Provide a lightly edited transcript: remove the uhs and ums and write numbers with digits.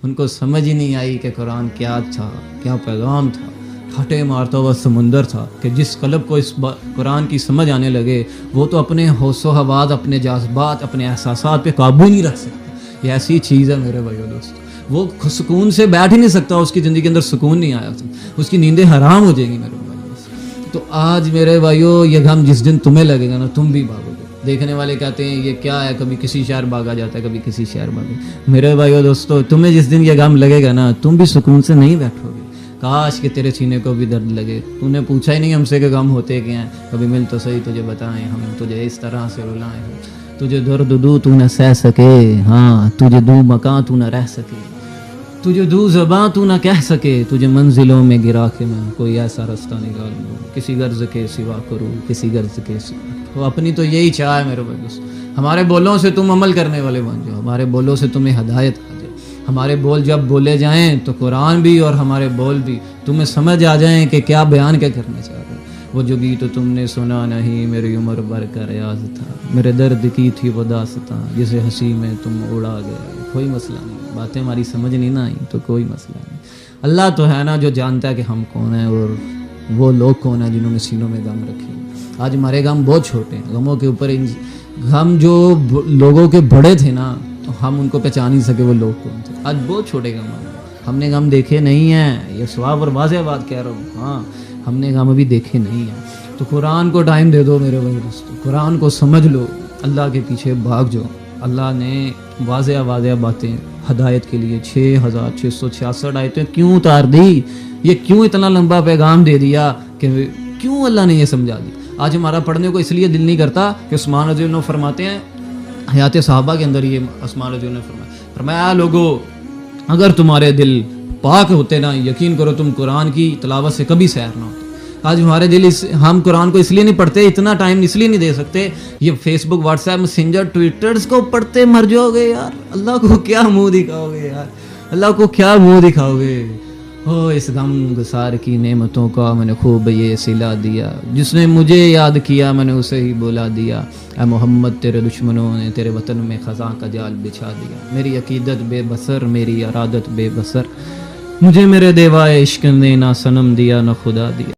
ان کو سمجھ ہی نہیں آئی کہ قرآن کیا تھا، کیا پیغام تھا۔ پھٹے مارتا ہوا سمندر تھا کہ جس قلب کو اس قرآن کی سمجھ آنے لگے وہ تو اپنے حوص و حواس، اپنے جذبات، اپنے احساسات پہ قابو نہیں رکھ سکتا۔ یہ ایسی چیز ہے میرے بھائیو دوستو، وہ سکون سے بیٹھ ہی نہیں سکتا، اس کی زندگی کے اندر سکون نہیں آیا، اس کی نیندیں حرام ہو جائیں گی میرے بھائیو۔ تو آج میرے بھائیو یہ غم جس دن تمہیں لگے گا نا، تم بھی بھاگو گے۔ دیکھنے والے کہتے ہیں یہ کیا ہے، کبھی کسی شہر بھاگا جاتا ہے، کبھی کسی شہر بھاگا۔ میرے بھائیو دوستو، تمہیں جس دن یہ غم لگے گا نا، تم بھی سکون سے نہیں بیٹھو گے۔ کاش کہ تیرے سینے کو بھی درد لگے۔ تو نے پوچھا ہی نہیں ہم سے کہ غم ہوتے کیا ہیں، کبھی مل تو صحیح تجھے بتائیں، ہم تجھے اس طرح سے رلائیں، تجھے درد دو تو نہ سہ سکے، ہاں تجھے دو مکان تو نہ رہ سکے، تجھے دو زباں تو نہ کہہ سکے، تجھے منزلوں میں گرا کے میں کوئی ایسا رستہ نکال دوں، کسی غرض کے سوا کروں، کسی غرض کے سوا۔ تو اپنی تو یہی چاہ ہے میرے بھائی دوست، ہمارے بولوں سے تم عمل کرنے والے بن جاؤ، ہمارے بولوں سے تمہیں ہدایت آ جائے، ہمارے بول جب بولے جائیں تو قرآن بھی اور ہمارے بول بھی تمہیں سمجھ آ جائیں کہ کیا بیان کیا کرنا چاہ رہے ہیں۔ وہ جو گیت تم نے سنا نہیں، میری عمر بھر کا ریاض تھا، میرے درد کی تھی وہ داستاں، جسے ہنسی میں تم اڑا گئے۔ کوئی مسئلہ نہیں، باتیں ہماری سمجھ نہیں نہ آئی تو کوئی مسئلہ نہیں۔ اللہ تو ہے نا جو جانتا ہے کہ ہم کون ہیں اور وہ لوگ کون ہیں جنہوں نے سینوں میں غم رکھے ہیں۔ آج ہمارے غم بہت چھوٹے ہیں، غموں کے اوپر غم جو لوگوں کے بڑے تھے نا، تو ہم ان کو پہچان نہیں سکے وہ لوگ کون تھے۔ آج بہت چھوٹے غم ہیں، ہم نے غم دیکھے نہیں ہیں، یہ صاف اور واضح بات کہہ رہا ہوں، ہاں ہم نے غم ابھی دیکھے نہیں ہیں۔ تو قرآن کو ٹائم دے دو میرے بھائی دوستو، قرآن کو سمجھ لو، اللہ کے پیچھے بھاگ جاؤ۔ اللہ نے واضح باتیں ہدایت کے لیے 6666 آیتیں کیوں اتار دی، یہ کیوں اتنا لمبا پیغام دے دیا، کہ کیوں اللہ نے یہ سمجھا دی۔ آج ہمارا پڑھنے کو اس لیے دل نہیں کرتا کہ عثمان رضی اللہ عنہ فرماتے ہیں، حیات صحابہ کے اندر یہ عثمان رضی اللہ عنہ فرمایا لوگو اگر تمہارے دل پاک ہوتے نا، یقین کرو تم قرآن کی تلاوت سے کبھی سیر نہ ہوتے۔ آج ہمارے دل ہم قرآن کو اس لیے نہیں پڑھتے، اتنا ٹائم اس لیے نہیں دے سکتے، یہ فیس بک، واٹس ایپ، میسنجر، ٹویٹرز کو پڑھتے مر جاؤ گے یار۔ اللہ کو کیا منہ دکھاؤ گے یار، اللہ کو کیا منہ دکھاؤ گے۔ اس غم گسار کی نعمتوں کا میں نے خوب یہ صلہ دیا، جس نے مجھے یاد کیا میں نے اسے ہی بلا دیا۔ اے محمد تیرے دشمنوں نے تیرے وطن میں خزاں کا جال بچھا دیا، میری عقیدت بے بسر، میری ارادت بے بسر، مجھے میرے دیوائے عشق نے نہ صنم دیا نہ خدا دیا۔